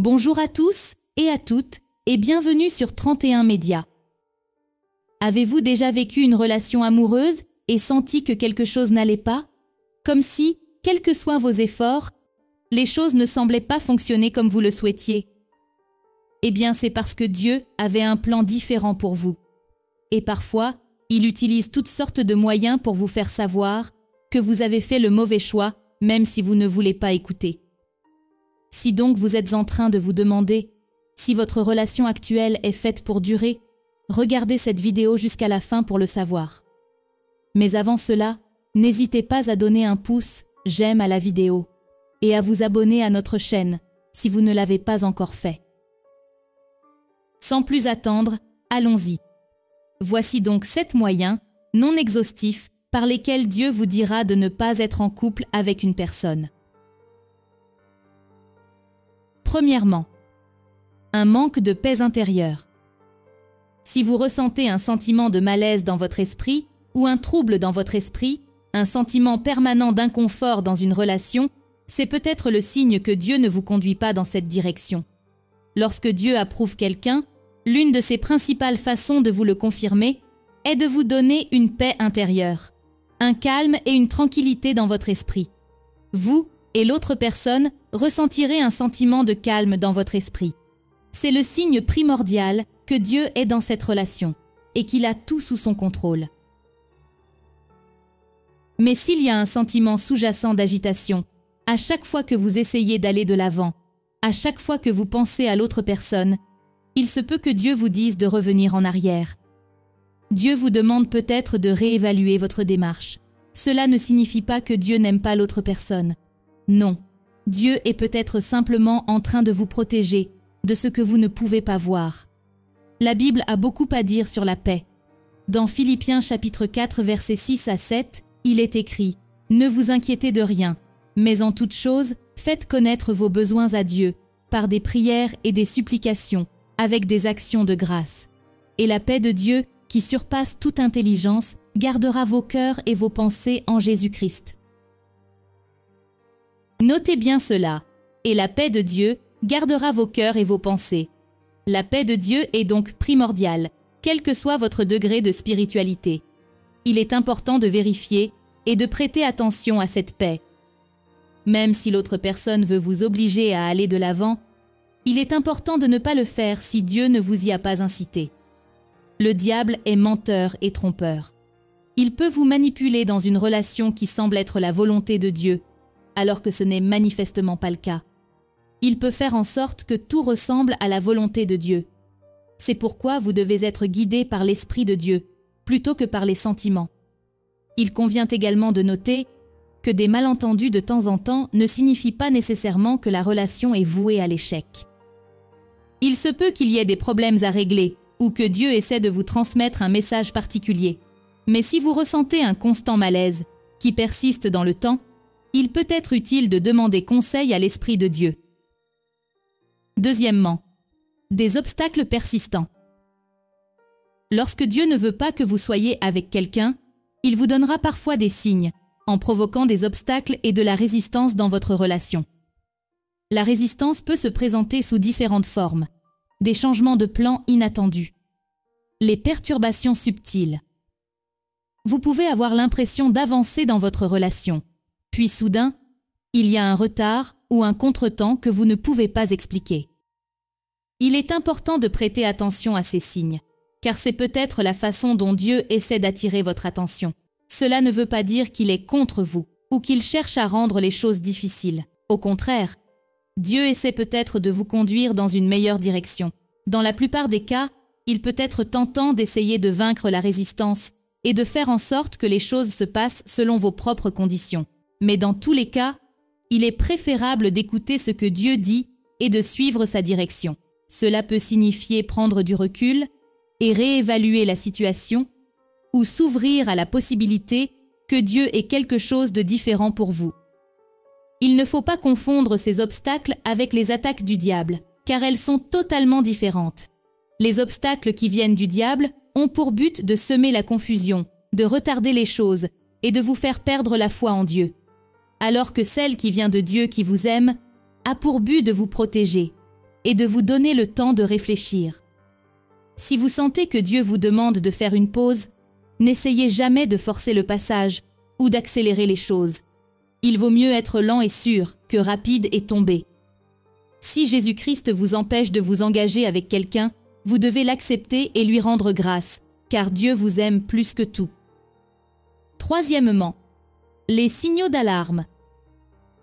Bonjour à tous et à toutes et bienvenue sur 31 Médias. Avez-vous déjà vécu une relation amoureuse et senti que quelque chose n'allait pas? Comme si, quels que soient vos efforts, les choses ne semblaient pas fonctionner comme vous le souhaitiez. Eh bien, c'est parce que Dieu avait un plan différent pour vous. Et parfois, il utilise toutes sortes de moyens pour vous faire savoir que vous avez fait le mauvais choix, même si vous ne voulez pas écouter. Si donc vous êtes en train de vous demander si votre relation actuelle est faite pour durer, regardez cette vidéo jusqu'à la fin pour le savoir. Mais avant cela, n'hésitez pas à donner un pouce « j'aime » à la vidéo et à vous abonner à notre chaîne si vous ne l'avez pas encore fait. Sans plus attendre, allons-y. Voici donc 7 moyens, non exhaustifs, par lesquels Dieu vous dira de ne pas être en couple avec une personne. Premièrement, un manque de paix intérieure. Si vous ressentez un sentiment de malaise dans votre esprit ou un trouble dans votre esprit, un sentiment permanent d'inconfort dans une relation, c'est peut-être le signe que Dieu ne vous conduit pas dans cette direction. Lorsque Dieu approuve quelqu'un, l'une de ses principales façons de vous le confirmer est de vous donner une paix intérieure, un calme et une tranquillité dans votre esprit. Vous et l'autre personne ressentirez un sentiment de calme dans votre esprit. C'est le signe primordial que Dieu est dans cette relation et qu'il a tout sous son contrôle. Mais s'il y a un sentiment sous-jacent d'agitation, à chaque fois que vous essayez d'aller de l'avant, à chaque fois que vous pensez à l'autre personne, il se peut que Dieu vous dise de revenir en arrière. Dieu vous demande peut-être de réévaluer votre démarche. Cela ne signifie pas que Dieu n'aime pas l'autre personne. Non, Dieu est peut-être simplement en train de vous protéger de ce que vous ne pouvez pas voir. La Bible a beaucoup à dire sur la paix. Dans Philippiens chapitre 4 versets 6 à 7, il est écrit « Ne vous inquiétez de rien, mais en toute chose, faites connaître vos besoins à Dieu par des prières et des supplications, avec des actions de grâce. Et la paix de Dieu, qui surpasse toute intelligence, gardera vos cœurs et vos pensées en Jésus-Christ. » Notez bien cela. Et la paix de Dieu gardera vos cœurs et vos pensées. La paix de Dieu est donc primordiale, quel que soit votre degré de spiritualité. Il est important de vérifier et de prêter attention à cette paix. Même si l'autre personne veut vous obliger à aller de l'avant, il est important de ne pas le faire si Dieu ne vous y a pas incité. Le diable est menteur et trompeur. Il peut vous manipuler dans une relation qui semble être la volonté de Dieu, alors que ce n'est manifestement pas le cas. Il peut faire en sorte que tout ressemble à la volonté de Dieu. C'est pourquoi vous devez être guidé par l'Esprit de Dieu, plutôt que par les sentiments. Il convient également de noter que des malentendus de temps en temps ne signifient pas nécessairement que la relation est vouée à l'échec. Il se peut qu'il y ait des problèmes à régler ou que Dieu essaie de vous transmettre un message particulier. Mais si vous ressentez un constant malaise qui persiste dans le temps, il peut être utile de demander conseil à l'Esprit de Dieu. Deuxièmement, des obstacles persistants. Lorsque Dieu ne veut pas que vous soyez avec quelqu'un, il vous donnera parfois des signes, en provoquant des obstacles et de la résistance dans votre relation. La résistance peut se présenter sous différentes formes, des changements de plan inattendus, les perturbations subtiles. Vous pouvez avoir l'impression d'avancer dans votre relation, puis soudain, il y a un retard ou un contretemps que vous ne pouvez pas expliquer. Il est important de prêter attention à ces signes, car c'est peut-être la façon dont Dieu essaie d'attirer votre attention. Cela ne veut pas dire qu'il est contre vous ou qu'il cherche à rendre les choses difficiles. Au contraire, Dieu essaie peut-être de vous conduire dans une meilleure direction. Dans la plupart des cas, il peut être tentant d'essayer de vaincre la résistance et de faire en sorte que les choses se passent selon vos propres conditions. Mais dans tous les cas, il est préférable d'écouter ce que Dieu dit et de suivre sa direction. Cela peut signifier prendre du recul et réévaluer la situation ou s'ouvrir à la possibilité que Dieu ait quelque chose de différent pour vous. Il ne faut pas confondre ces obstacles avec les attaques du diable, car elles sont totalement différentes. Les obstacles qui viennent du diable ont pour but de semer la confusion, de retarder les choses et de vous faire perdre la foi en Dieu. Alors que celle qui vient de Dieu qui vous aime a pour but de vous protéger, et de vous donner le temps de réfléchir. Si vous sentez que Dieu vous demande de faire une pause, n'essayez jamais de forcer le passage ou d'accélérer les choses. Il vaut mieux être lent et sûr que rapide et tombé. Si Jésus-Christ vous empêche de vous engager avec quelqu'un, vous devez l'accepter et lui rendre grâce, car Dieu vous aime plus que tout. Troisièmement, les signaux d'alarme.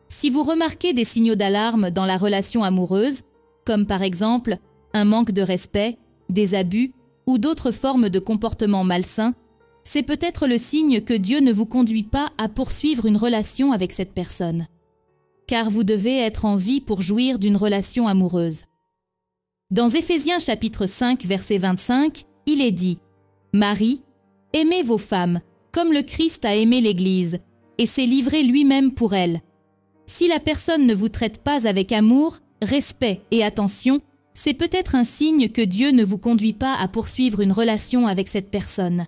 Si vous remarquez des signaux d'alarme dans la relation amoureuse, comme par exemple un manque de respect, des abus ou d'autres formes de comportements malsains, c'est peut-être le signe que Dieu ne vous conduit pas à poursuivre une relation avec cette personne. Car vous devez être en vie pour jouir d'une relation amoureuse. Dans Éphésiens chapitre 5, verset 25, il est dit « Marie, aimez vos femmes, comme le Christ a aimé l'Église, et s'est livré lui-même pour elle. Si la personne ne vous traite pas avec amour, respect et attention, c'est peut-être un signe que Dieu ne vous conduit pas à poursuivre une relation avec cette personne. »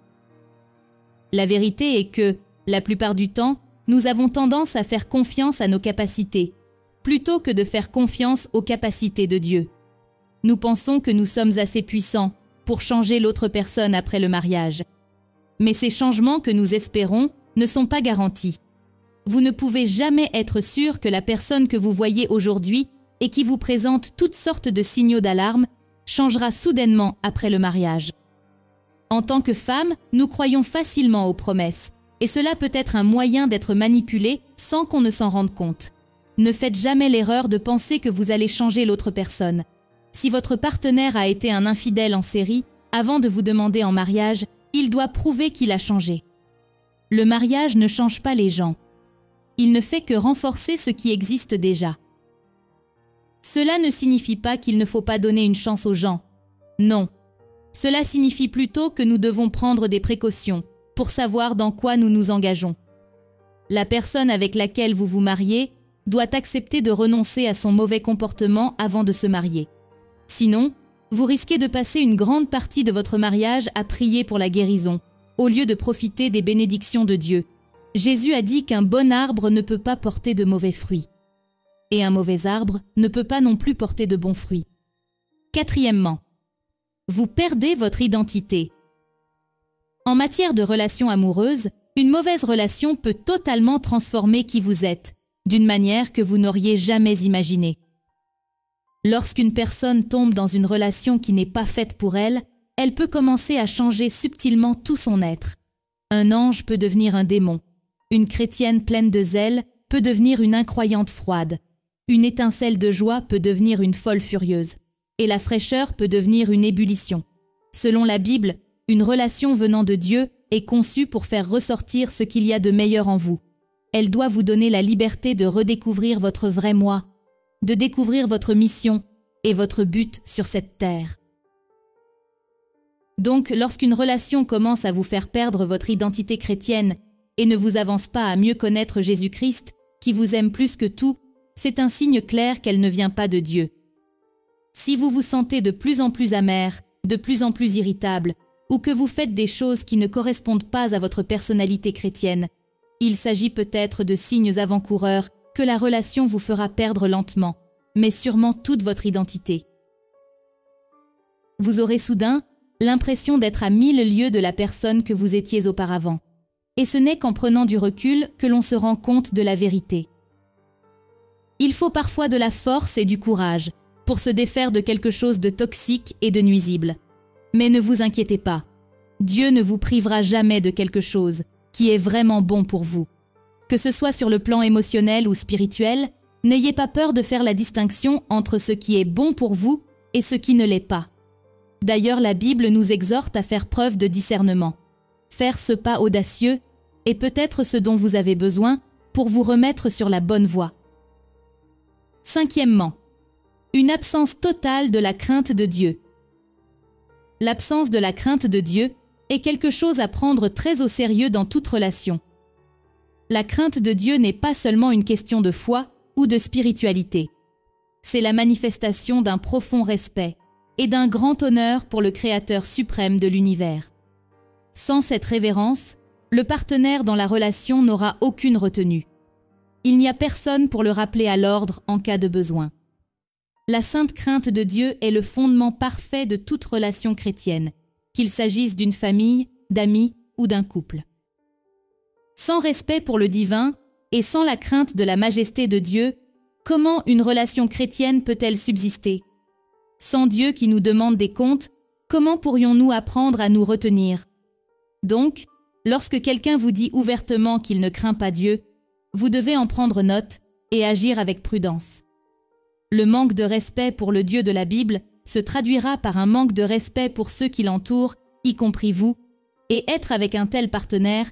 La vérité est que, la plupart du temps, nous avons tendance à faire confiance à nos capacités, plutôt que de faire confiance aux capacités de Dieu. Nous pensons que nous sommes assez puissants pour changer l'autre personne après le mariage. Mais ces changements que nous espérons ne sont pas garantis. Vous ne pouvez jamais être sûr que la personne que vous voyez aujourd'hui et qui vous présente toutes sortes de signaux d'alarme changera soudainement après le mariage. En tant que femme, nous croyons facilement aux promesses, et cela peut être un moyen d'être manipulé sans qu'on ne s'en rende compte. Ne faites jamais l'erreur de penser que vous allez changer l'autre personne. Si votre partenaire a été un infidèle en série, avant de vous demander en mariage, il doit prouver qu'il a changé. Le mariage ne change pas les gens. Il ne fait que renforcer ce qui existe déjà. Cela ne signifie pas qu'il ne faut pas donner une chance aux gens. Non. Cela signifie plutôt que nous devons prendre des précautions pour savoir dans quoi nous nous engageons. La personne avec laquelle vous vous mariez doit accepter de renoncer à son mauvais comportement avant de se marier. Sinon, vous risquez de passer une grande partie de votre mariage à prier pour la guérison, au lieu de profiter des bénédictions de Dieu. Jésus a dit qu'un bon arbre ne peut pas porter de mauvais fruits. Et un mauvais arbre ne peut pas non plus porter de bons fruits. Quatrièmement, vous perdez votre identité. En matière de relations amoureuses, une mauvaise relation peut totalement transformer qui vous êtes, d'une manière que vous n'auriez jamais imaginée. Lorsqu'une personne tombe dans une relation qui n'est pas faite pour elle, elle peut commencer à changer subtilement tout son être. Un ange peut devenir un démon. Une chrétienne pleine de zèle peut devenir une incroyante froide. Une étincelle de joie peut devenir une folle furieuse. Et la fraîcheur peut devenir une ébullition. Selon la Bible, une relation venant de Dieu est conçue pour faire ressortir ce qu'il y a de meilleur en vous. Elle doit vous donner la liberté de redécouvrir votre vrai moi, de découvrir votre mission et votre but sur cette terre. Donc, lorsqu'une relation commence à vous faire perdre votre identité chrétienne et ne vous avance pas à mieux connaître Jésus-Christ, qui vous aime plus que tout, c'est un signe clair qu'elle ne vient pas de Dieu. Si vous vous sentez de plus en plus amer, de plus en plus irritable, ou que vous faites des choses qui ne correspondent pas à votre personnalité chrétienne, il s'agit peut-être de signes avant-coureurs que la relation vous fera perdre lentement, mais sûrement toute votre identité. Vous aurez soudain l'impression d'être à 1000 lieues de la personne que vous étiez auparavant. Et ce n'est qu'en prenant du recul que l'on se rend compte de la vérité. Il faut parfois de la force et du courage pour se défaire de quelque chose de toxique et de nuisible. Mais ne vous inquiétez pas, Dieu ne vous privera jamais de quelque chose qui est vraiment bon pour vous. Que ce soit sur le plan émotionnel ou spirituel, n'ayez pas peur de faire la distinction entre ce qui est bon pour vous et ce qui ne l'est pas. D'ailleurs, la Bible nous exhorte à faire preuve de discernement. Faire ce pas audacieux est peut-être ce dont vous avez besoin pour vous remettre sur la bonne voie. Cinquièmement, une absence totale de la crainte de Dieu. L'absence de la crainte de Dieu est quelque chose à prendre très au sérieux dans toute relation. La crainte de Dieu n'est pas seulement une question de foi ou de spiritualité. C'est la manifestation d'un profond respect et d'un grand honneur pour le Créateur suprême de l'univers. Sans cette révérence, le partenaire dans la relation n'aura aucune retenue. Il n'y a personne pour le rappeler à l'ordre en cas de besoin. La sainte crainte de Dieu est le fondement parfait de toute relation chrétienne, qu'il s'agisse d'une famille, d'amis ou d'un couple. Sans respect pour le divin et sans la crainte de la majesté de Dieu, comment une relation chrétienne peut-elle subsister? Sans Dieu qui nous demande des comptes, comment pourrions-nous apprendre à nous retenir? Donc, lorsque quelqu'un vous dit ouvertement qu'il ne craint pas Dieu, vous devez en prendre note et agir avec prudence. Le manque de respect pour le Dieu de la Bible se traduira par un manque de respect pour ceux qui l'entourent, y compris vous, et être avec un tel partenaire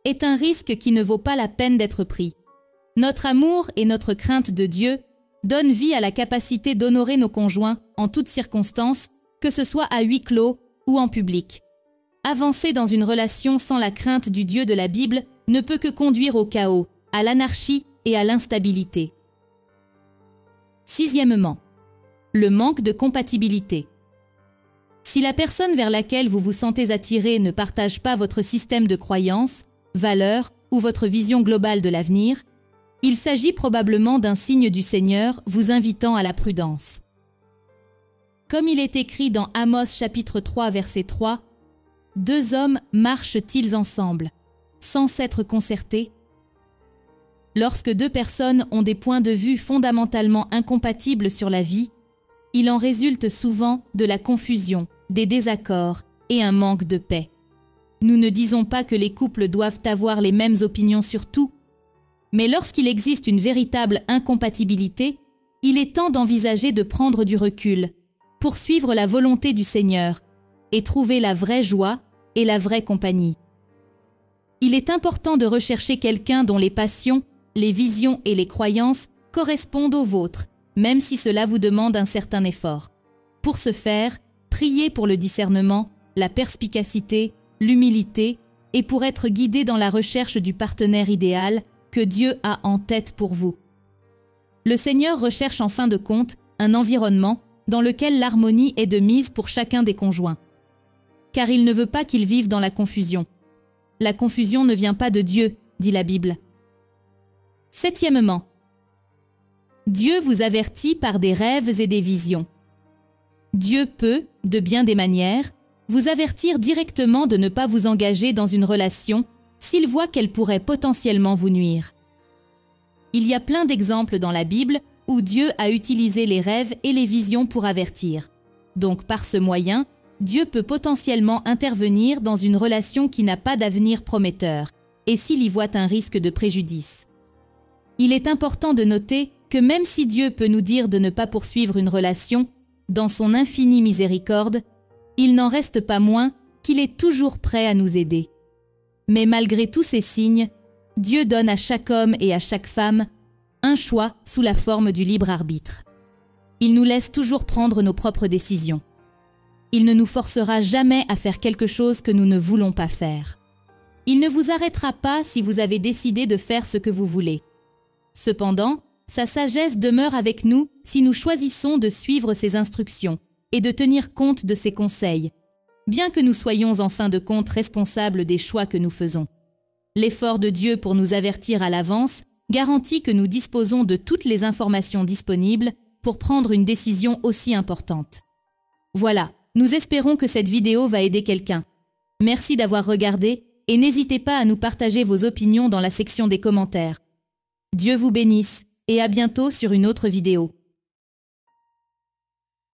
est un risque qui ne vaut pas la peine d'être pris. Notre amour et notre crainte de Dieu donnent vie à la capacité d'honorer nos conjoints en toutes circonstances, que ce soit à huis clos ou en public. Avancer dans une relation sans la crainte du Dieu de la Bible ne peut que conduire au chaos, à l'anarchie et à l'instabilité. Sixièmement, le manque de compatibilité. Si la personne vers laquelle vous vous sentez attiré ne partage pas votre système de croyances, valeurs ou votre vision globale de l'avenir, il s'agit probablement d'un signe du Seigneur vous invitant à la prudence. Comme il est écrit dans Amos chapitre 3 verset 3, « Deux hommes marchent-ils ensemble, sans s'être concertés ?» Lorsque deux personnes ont des points de vue fondamentalement incompatibles sur la vie, il en résulte souvent de la confusion, des désaccords et un manque de paix. Nous ne disons pas que les couples doivent avoir les mêmes opinions sur tout, mais lorsqu'il existe une véritable incompatibilité, il est temps d'envisager de prendre du recul, poursuivre la volonté du Seigneur et trouver la vraie joie et la vraie compagnie. Il est important de rechercher quelqu'un dont les passions, les visions et les croyances correspondent aux vôtres, même si cela vous demande un certain effort. Pour ce faire, priez pour le discernement, la perspicacité, l'humilité et pour être guidé dans la recherche du partenaire idéal que Dieu a en tête pour vous. Le Seigneur recherche en fin de compte un environnement dans lequel l'harmonie est de mise pour chacun des conjoints. Car il ne veut pas qu'ils vivent dans la confusion. La confusion ne vient pas de Dieu, dit la Bible. Septièmement, Dieu vous avertit par des rêves et des visions. Dieu peut, de bien des manières, vous avertir directement de ne pas vous engager dans une relation s'il voit qu'elle pourrait potentiellement vous nuire. Il y a plein d'exemples dans la Bible où Dieu a utilisé les rêves et les visions pour avertir. Donc par ce moyen, Dieu peut potentiellement intervenir dans une relation qui n'a pas d'avenir prometteur, et s'il y voit un risque de préjudice. Il est important de noter que même si Dieu peut nous dire de ne pas poursuivre une relation, dans son infinie miséricorde, il n'en reste pas moins qu'il est toujours prêt à nous aider. Mais malgré tous ces signes, Dieu donne à chaque homme et à chaque femme un choix sous la forme du libre arbitre. Il nous laisse toujours prendre nos propres décisions. Il ne nous forcera jamais à faire quelque chose que nous ne voulons pas faire. Il ne vous arrêtera pas si vous avez décidé de faire ce que vous voulez. Cependant, sa sagesse demeure avec nous si nous choisissons de suivre ses instructions et de tenir compte de ses conseils, bien que nous soyons en fin de compte responsables des choix que nous faisons. L'effort de Dieu pour nous avertir à l'avance garantit que nous disposons de toutes les informations disponibles pour prendre une décision aussi importante. Voilà, nous espérons que cette vidéo va aider quelqu'un. Merci d'avoir regardé et n'hésitez pas à nous partager vos opinions dans la section des commentaires. Dieu vous bénisse et à bientôt sur une autre vidéo.